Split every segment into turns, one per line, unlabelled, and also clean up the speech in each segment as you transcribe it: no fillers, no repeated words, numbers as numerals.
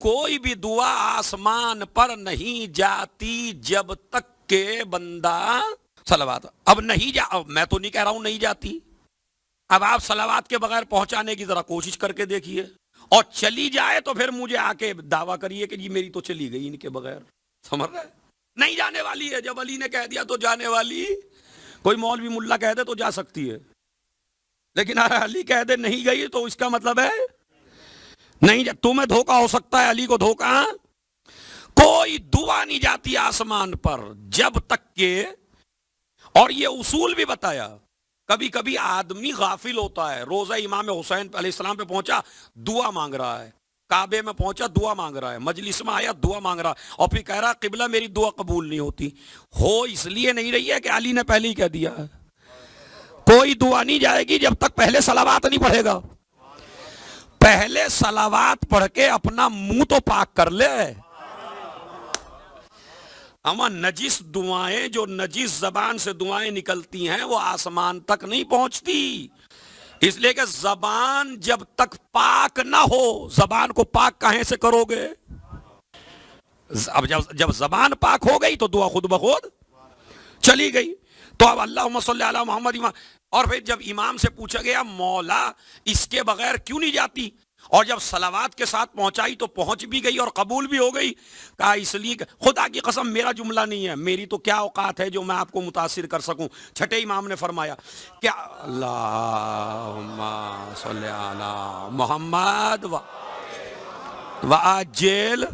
کوئی بھی دعا آسمان پر نہیں جاتی جب تک کہ بندہ صلوات اب نہیں اب میں تو نہیں کہہ رہا ہوں نہیں جاتی، اب آپ صلوات کے بغیر پہنچانے کی ذرا کوشش کر کے دیکھیے، اور چلی جائے تو پھر مجھے آ کے دعویٰ کریے کہ جی میری تو چلی گئی ان کے بغیر، سمجھ رہے؟ نہیں جانے والی ہے، جب علی نے کہہ دیا تو جانے والی، کوئی مولوی ملا کہہ دے تو جا سکتی ہے، لیکن علی کہہ دے نہیں گئی تو اس کا مطلب ہے نہیں تمہیں دھوکا ہو سکتا ہے، علی کو دھوکا کوئی دعا نہیں جاتی آسمان پر جب تک کہ، اور یہ اصول بھی بتایا، کبھی کبھی آدمی غافل ہوتا ہے، روزہ امام حسین علیہ السلام پہ پہنچا دعا مانگ رہا ہے، کعبے میں پہنچا دعا مانگ رہا ہے، مجلس میں آیا دعا مانگ رہا ہے، اور پھر کہہ رہا قبلہ میری دعا قبول نہیں ہوتی، ہو اس لیے نہیں رہی ہے کہ علی نے پہلے ہی کہہ دیا ہے کوئی دعا نہیں جائے گی جب تک پہلے صلوات نہیں پڑھے گا، پہلے صلوات پڑھ کے اپنا منہ تو پاک کر لے، اما نجس دعائیں جو نجس زبان سے دعائیں نکلتی ہیں وہ آسمان تک نہیں پہنچتی، اس لیے کہ زبان جب تک پاک نہ ہو، زبان کو پاک کہیں سے کرو گے؟ اب جب زبان پاک ہو گئی تو دعا خود بخود چلی گئی، تو اب اللہم صلی علی محمد امام، اور پھر جب امام سے پوچھا گیا مولا اس کے بغیر کیوں نہیں جاتی، اور جب صلوات کے ساتھ پہنچائی تو پہنچ بھی گئی اور قبول بھی ہو گئی، کہا اس لیے خدا کی قسم میرا جملہ نہیں ہے، میری تو کیا اوقات ہے جو میں آپ کو متاثر کر سکوں، چھٹے امام نے فرمایا کیا اللہم صلی علی محمد وعجل،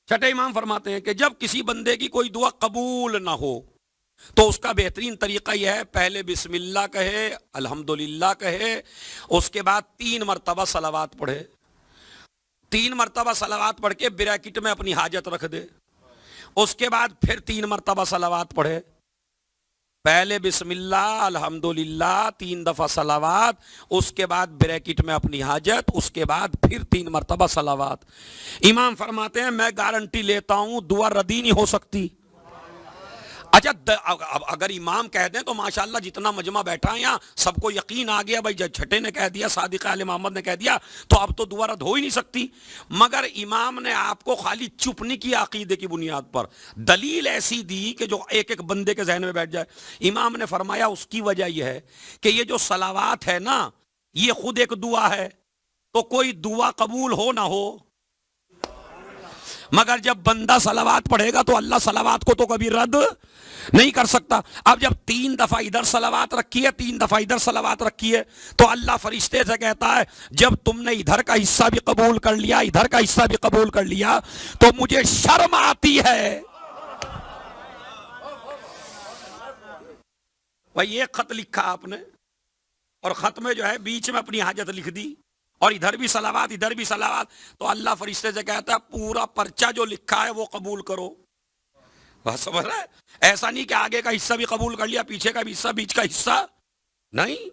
چھٹے امام فرماتے ہیں کہ جب کسی بندے کی کوئی دعا قبول نہ ہو تو اس کا بہترین طریقہ یہ ہے پہلے بسم اللہ کہے، الحمدللہ کہے، اس کے بعد 3 مرتبہ صلوات پڑھے، 3 مرتبہ صلوات پڑھ کے بریکٹ میں اپنی حاجت رکھ دے، اس کے بعد پھر 3 مرتبہ صلوات پڑھے، پہلے بسم اللہ الحمدللہ 3 دفعہ صلوات، اس کے بعد بریکٹ میں اپنی حاجت، اس کے بعد پھر 3 مرتبہ صلوات۔ امام فرماتے ہیں میں گارنٹی لیتا ہوں دعا ردی نہیں ہو سکتی۔ اچھا اگر امام کہہ دیں تو ماشاءاللہ جتنا مجمع بیٹھا ہے یہاں سب کو یقین آ گیا، بھائی جب چھٹے نے کہہ دیا، صادق آل محمد نے کہہ دیا تو اب تو دعا رد ہو ہی نہیں سکتی، مگر امام نے آپ کو خالی چپ نہیں کیا عقیدے کی بنیاد پر، دلیل ایسی دی کہ جو ایک ایک بندے کے ذہن میں بیٹھ جائے۔ امام نے فرمایا اس کی وجہ یہ ہے کہ یہ جو صلوات ہے نا یہ خود ایک دعا ہے، تو کوئی دعا قبول ہو نہ ہو، مگر جب بندہ صلوات پڑھے گا تو اللہ صلوات کو تو کبھی رد نہیں کر سکتا۔ اب جب 3 دفعہ ادھر صلوات رکھی ہے، 3 دفعہ ادھر صلوات رکھی ہے، تو اللہ فرشتے سے کہتا ہے جب تم نے ادھر کا حصہ بھی قبول کر لیا، ادھر کا حصہ بھی قبول کر لیا تو مجھے شرم آتی ہے۔ بھائی ایک خط لکھا آپ نے اور خط میں جو ہے بیچ میں اپنی حاجت لکھ دی، اور ادھر بھی صلوات ادھر بھی صلوات، تو اللہ فرشتے سے کہتا ہے پورا پرچہ جو لکھا ہے وہ قبول کرو، بس سمجھ رہا ہے؟ ایسا نہیں کہ آگے کا حصہ بھی قبول کر لیا، پیچھے کا بھی حصہ، بیچ کا حصہ نہیں۔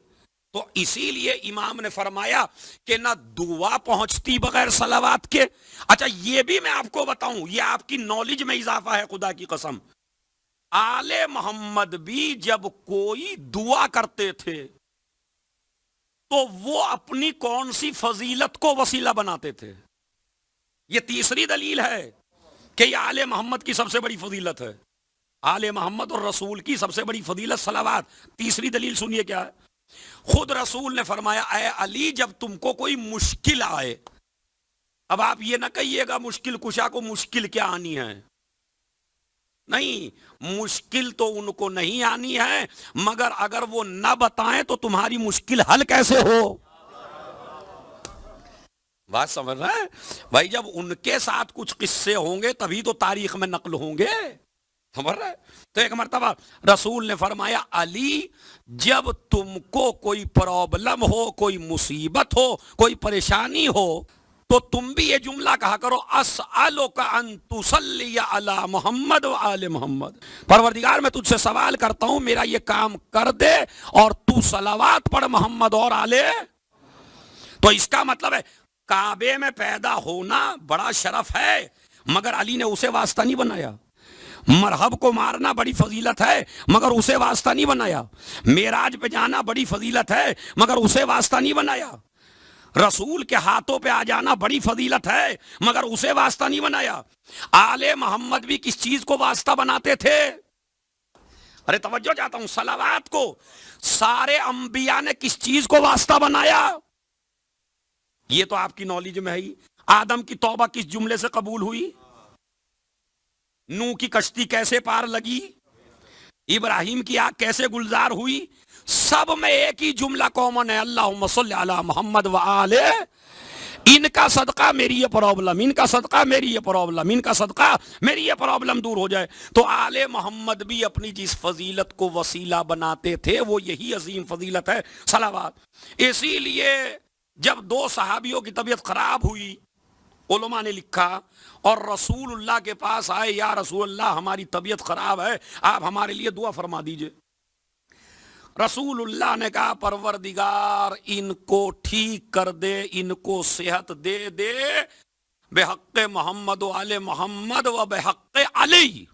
تو اسی لیے امام نے فرمایا کہ نہ دعا پہنچتی بغیر صلوات کے۔ اچھا یہ بھی میں آپ کو بتاؤں، یہ آپ کی نالج میں اضافہ ہے خدا کی قسم، آل محمد بھی جب کوئی دعا کرتے تھے تو وہ اپنی کون سی فضیلت کو وسیلہ بناتے تھے؟ یہ تیسری دلیل ہے کہ یہ آل محمد کی سب سے بڑی فضیلت ہے، آل محمد اور رسول کی سب سے بڑی فضیلت صلوات۔ تیسری دلیل سنیے کیا ہے، خود رسول نے فرمایا اے علی جب تم کو کوئی مشکل آئے، اب آپ یہ نہ کہیے گا مشکل کشا کو مشکل کیا آنی ہے، نہیں، مشکل تو ان کو نہیں آنی ہے، مگر اگر وہ نہ بتائیں تو تمہاری مشکل حل کیسے ہو؟ بات سمجھ رہے ہیں بھائی؟ جب ان کے ساتھ کچھ قصے ہوں گے تبھی تو تاریخ میں نقل ہوں گے، سمجھ رہے؟ تو ایک مرتبہ رسول نے فرمایا علی جب تم کو کوئی پرابلم ہو، کوئی مصیبت ہو، کوئی پریشانی ہو تو تم بھی یہ جملہ کہا کرو اسألک ان تصلی علی محمد و آل محمد، پروردگار میں تجھ سے سوال کرتا ہوں میرا یہ کام کر دے اور تو صلوات پڑھ محمد اور آلے۔ تو اس کا مطلب ہے کعبے میں پیدا ہونا بڑا شرف ہے، مگر علی نے اسے واسطہ نہیں بنایا، مرحب کو مارنا بڑی فضیلت ہے مگر اسے واسطہ نہیں بنایا، معراج پہ جانا بڑی فضیلت ہے مگر اسے واسطہ نہیں بنایا، رسول کے ہاتھوں پہ آ جانا بڑی فضیلت ہے، مگر اسے واسطہ نہیں بنایا۔ آل محمد بھی کس چیز کو واسطہ بناتے تھے؟ ارے توجہ چاہتا ہوں، صلوات کو سارے انبیاء نے کس چیز کو واسطہ بنایا؟ یہ تو آپ کی نالج میں ہے ہی۔ آدم کی توبہ کس جملے سے قبول ہوئی؟ نوح کی کشتی کیسے پار لگی؟ ابراہیم کی آگ کیسے گلزار ہوئی؟ سب میں ایک ہی جملہ کامن ہے، اللہم صلی علی محمد و آلہ۔ ان کا صدقہ میری یہ پرابلم، ان کا صدقہ میری یہ پرابلم، ان کا صدقہ میری یہ پرابلم دور ہو جائے۔ تو آل محمد بھی اپنی جس فضیلت کو وسیلہ بناتے تھے وہ یہی عظیم فضیلت ہے، صلوات۔ اسی لیے جب دو صحابیوں کی طبیعت خراب ہوئی، علماء نے لکھا اور رسول اللہ کے پاس آئے، یا رسول اللہ ہماری طبیعت خراب ہے، آپ ہمارے لیے دعا فرما دیجئے۔ رسول اللہ نے کہا پروردگار ان کو ٹھیک کر دے، ان کو صحت دے دے، بحق محمد و آل محمد و بحق علی،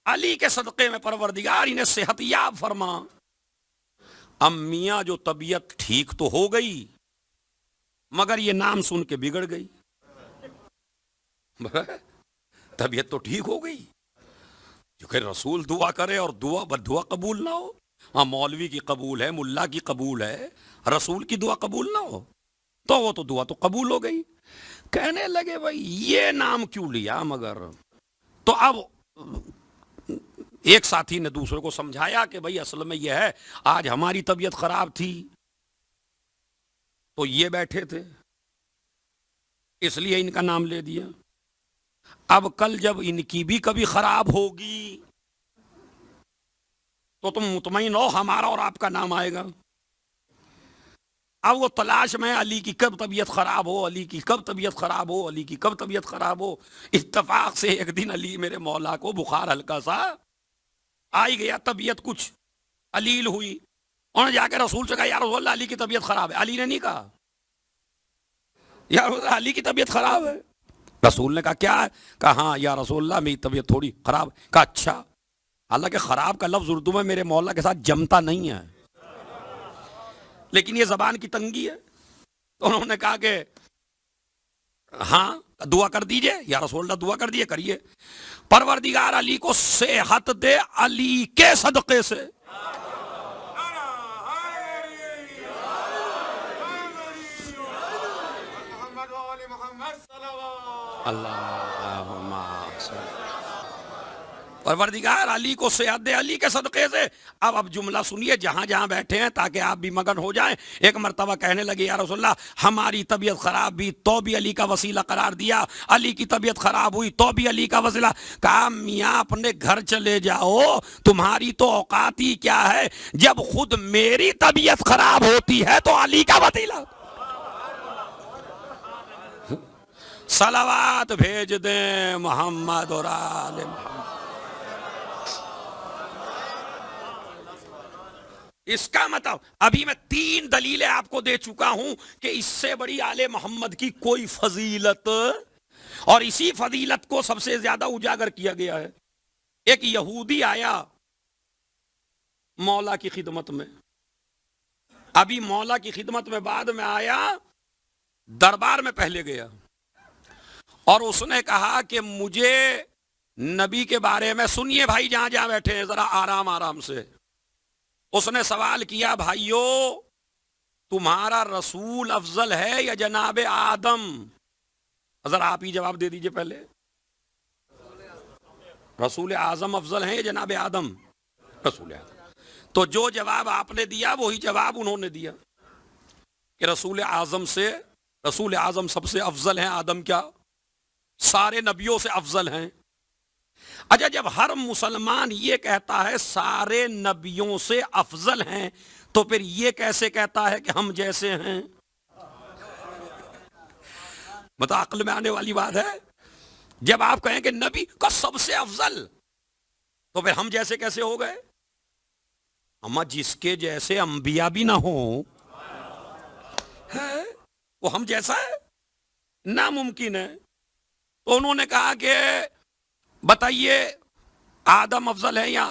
علی کے صدقے میں پروردگار انہیں صحت یاب فرما۔ اب میاں جو طبیعت ٹھیک تو ہو گئی مگر یہ نام سن کے بگڑ گئی۔ طبیعت تو ٹھیک ہو گئی، کیونکہ رسول دعا کرے اور دعا قبول نہ ہو۔ ہاں مولوی کی قبول ہے، ملا کی قبول ہے، رسول کی دعا قبول نہ ہو تو وہ تو دعا تو قبول ہو گئی۔ کہنے لگے بھائی یہ نام کیوں لیا؟ مگر تو اب ایک ساتھی نے دوسرے کو سمجھایا کہ بھائی اصل میں یہ ہے، آج ہماری طبیعت خراب تھی تو یہ بیٹھے تھے اس لیے ان کا نام لے دیا، اب کل جب ان کی بھی کبھی خراب ہوگی تو تم مطمئن ہو ہمارا اور آپ کا نام آئے گا۔ اب وہ تلاش میں علی کی کب طبیعت خراب ہو، علی کی کب طبیعت خراب ہو، علی کی کب طبیعت خراب ہو۔ اتفاق سے ایک دن علی میرے مولا کو بخار ہلکا سا آئی گیا، طبیعت کچھ علیل ہوئی، اور جا کے رسول سے کہا یا رسول اللہ علی کی طبیعت خراب ہے۔ علی نے نہیں کہا یا رسول اللہ علی کی طبیعت خراب ہے۔ رسول نے کہا کیا ہے؟ کہا ہاں یا رسول اللہ میری طبیعت تھوڑی خراب۔ کہا اچھا، حالانکہ خراب کا لفظ اردو میں میرے مولا کے ساتھ جمتا نہیں ہے، لیکن یہ زبان کی تنگی ہے، تو انہوں نے کہا کہ ہاں دعا کر دیجئے یا رسول اللہ، دعا کر دیجئے، کریے۔ پروردگار علی کو صحت دے علی کے صدقے سے۔ اللہم پروردگار علی کو صحت دے علی کے صدقے سے۔ اب جملہ سنیے جہاں جہاں بیٹھے ہیں تاکہ آپ بھی مگن ہو جائیں۔ ایک مرتبہ کہنے لگے یا رسول اللہ ہماری طبیعت خراب بھی تو بھی علی کا وسیلہ قرار دیا، علی کی طبیعت خراب ہوئی تو بھی علی کا وسیلہ۔ کہا میاں اپنے گھر چلے جاؤ، تمہاری تو اوقات ہی کیا ہے، جب خود میری طبیعت خراب ہوتی ہے تو علی کا وسیلہ۔ صلوات بھیج دیں محمد اور آل محمد۔ اس کا مطلب ابھی میں 3 دلیلیں آپ کو دے چکا ہوں کہ اس سے بڑی آل محمد کی کوئی فضیلت، اور اسی فضیلت کو سب سے زیادہ اجاگر کیا گیا ہے۔ ایک یہودی آیا مولا کی خدمت میں، ابھی مولا کی خدمت میں بعد میں آیا، دربار میں پہلے گیا اور اس نے کہا کہ مجھے نبی کے بارے میں، سنیے بھائی جہاں جہاں بیٹھے ہیں ذرا آرام آرام سے، اس نے سوال کیا بھائیو تمہارا رسول افضل ہے یا جناب آدم؟ ذرا آپ ہی جواب دے دیجئے پہلے، رسول اعظم افضل ہیں یا جناب آدم؟ رسول اعظم۔ تو جو جواب آپ نے دیا وہی جواب انہوں نے دیا کہ رسول اعظم سب سے افضل ہیں، آدم کیا سارے نبیوں سے افضل ہیں۔ اچھا جب ہر مسلمان یہ کہتا ہے سارے نبیوں سے افضل ہیں تو پھر یہ کیسے کہتا ہے کہ ہم جیسے ہیں؟ مطلب عقل میں آنے والی بات ہے۔ جب آپ کہیں کہ نبی کا سب سے افضل تو پھر ہم جیسے کیسے ہو گئے؟ اما جس کے جیسے انبیاء بھی نہ ہوں وہ ہم جیسا ہے؟ ناممکن ہے۔ تو انہوں نے کہا کہ بتائیے آدم افضل ہے یا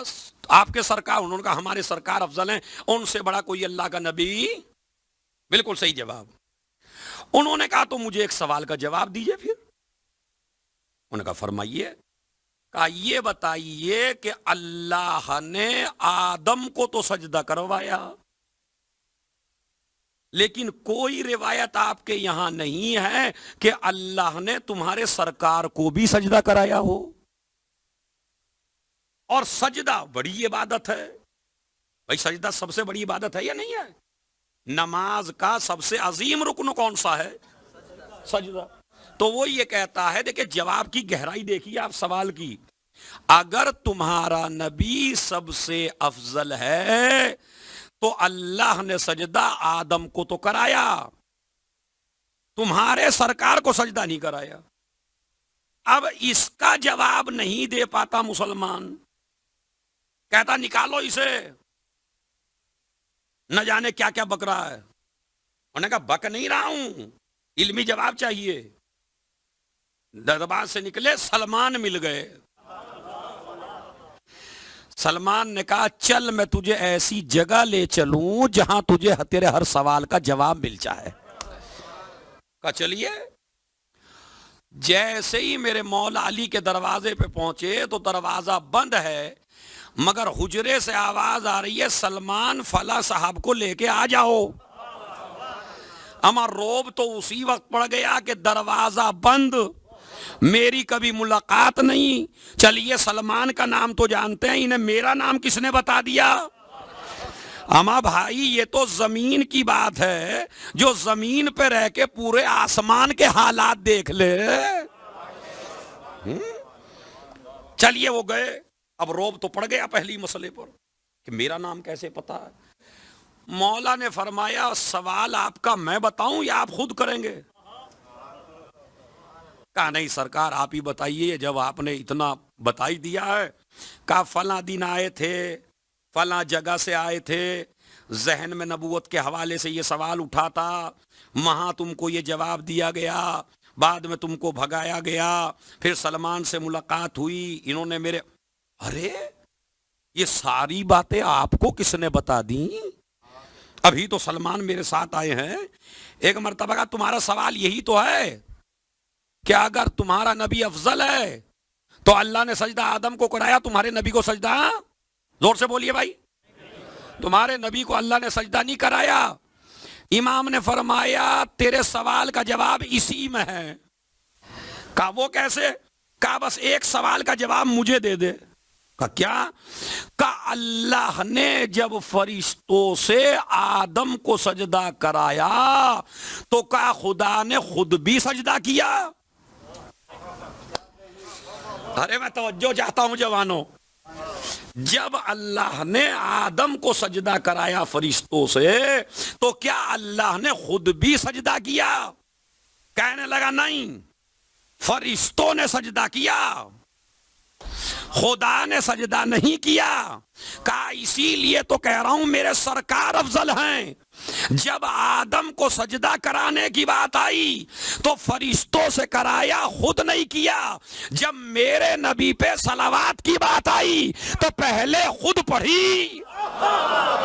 آپ کے سرکار؟ انہوں نے کہا ہمارے سرکار افضل ہیں، ان سے بڑا کوئی اللہ کا نبی بالکل صحیح جواب. انہوں نے کہا تو مجھے ایک سوال کا جواب دیجئے پھر. انہوں نے کہا فرمائیے. کہا یہ بتائیے کہ اللہ نے آدم کو تو سجدہ کروایا لیکن کوئی روایت آپ کے یہاں نہیں ہے کہ اللہ نے تمہارے سرکار کو بھی سجدہ کرایا ہو. اور سجدہ بڑی عبادت ہے بھائی. سجدہ سب سے بڑی عبادت ہے یا نہیں ہے؟ نماز کا سب سے عظیم رکن کون سا ہے؟ سجدہ. تو وہ یہ کہتا ہے دیکھیں جواب کی گہرائی دیکھیے آپ سوال کی. اگر تمہارا نبی سب سے افضل ہے تو اللہ نے سجدہ آدم کو تو کرایا, تمہارے سرکار کو سجدہ نہیں کرایا. اب اس کا جواب نہیں دے پاتا مسلمان, کہتا نکالو اسے, نہ جانے کیا کیا بک رہا ہے. انہوں نے کہا بک نہیں رہا ہوں, علمی جواب چاہیے. دربار سے نکلے, سلمان مل گئے. سلمان نے کہا چل میں تجھے ایسی جگہ لے چلوں جہاں تجھے تیرے ہر سوال کا جواب مل جائے. کہا چلیے. جیسے ہی میرے مولا علی کے دروازے پہ پہنچے تو دروازہ بند ہے مگر حجرے سے آواز آ رہی ہے سلمان فلاں صاحب کو لے کے آ جاؤ. اما روب تو اسی وقت پڑ گیا کہ دروازہ بند, میری کبھی ملاقات نہیں. چلیے سلمان کا نام تو جانتے ہیں, انہیں میرا نام کس نے بتا دیا؟ اما بھائی یہ تو زمین کی بات ہے, جو زمین پہ رہ کے پورے آسمان کے حالات دیکھ لے. چلیے وہ گئے. اب روب تو پڑ گیا پہلی مسئلے پر کہ میرا نام کیسے پتا ہے. مولا نے فرمایا سوال آپ کا میں بتاؤں یا آپ خود کریں گے؟ کہا نہیں سرکار آپ ہی بتائیے, جب آپ نے اتنا بتا ہی دیا ہے. کہا فلاں دن آئے تھے, فلاں جگہ سے آئے تھے, ذہن میں نبوت کے حوالے سے یہ سوال اٹھا تھا, وہاں تم کو یہ جواب دیا گیا, بعد میں تم کو بھگایا گیا, پھر سلمان سے ملاقات ہوئی, انہوں نے میرے. ارے یہ ساری باتیں آپ کو کس نے بتا دیں؟ ابھی تو سلمان میرے ساتھ آئے ہیں. ایک مرتبہ کا تمہارا سوال یہی تو ہے کہ اگر تمہارا نبی افضل ہے تو اللہ نے سجدہ آدم کو کرایا, تمہارے نبی کو سجدہ, زور سے بولیے بھائی, تمہارے نبی کو اللہ نے سجدہ نہیں کرایا. امام نے فرمایا تیرے سوال کا جواب اسی میں ہے. کہا وہ کیسے؟ کہا بس ایک سوال کا جواب مجھے دے دے. کہا کیا؟ کہا اللہ نے جب فرشتوں سے آدم کو سجدہ کرایا تو کہا خدا نے خود بھی سجدہ کیا؟ ارے میں توجہ چاہتا ہوں جوانوں. جب اللہ نے آدم کو سجدہ کرایا فرشتوں سے تو کیا اللہ نے خود بھی سجدہ کیا؟ کہنے لگا نہیں, فرشتوں نے سجدہ کیا, خدا نے سجدہ نہیں کیا. کہا اسی لیے تو کہہ رہا ہوں میرے سرکار افضل ہیں. جب آدم کو سجدہ کرانے کی بات آئی تو فرشتوں سے کرایا, خود نہیں کیا. جب میرے نبی پہ صلوات کی بات آئی تو پہلے خود پڑھی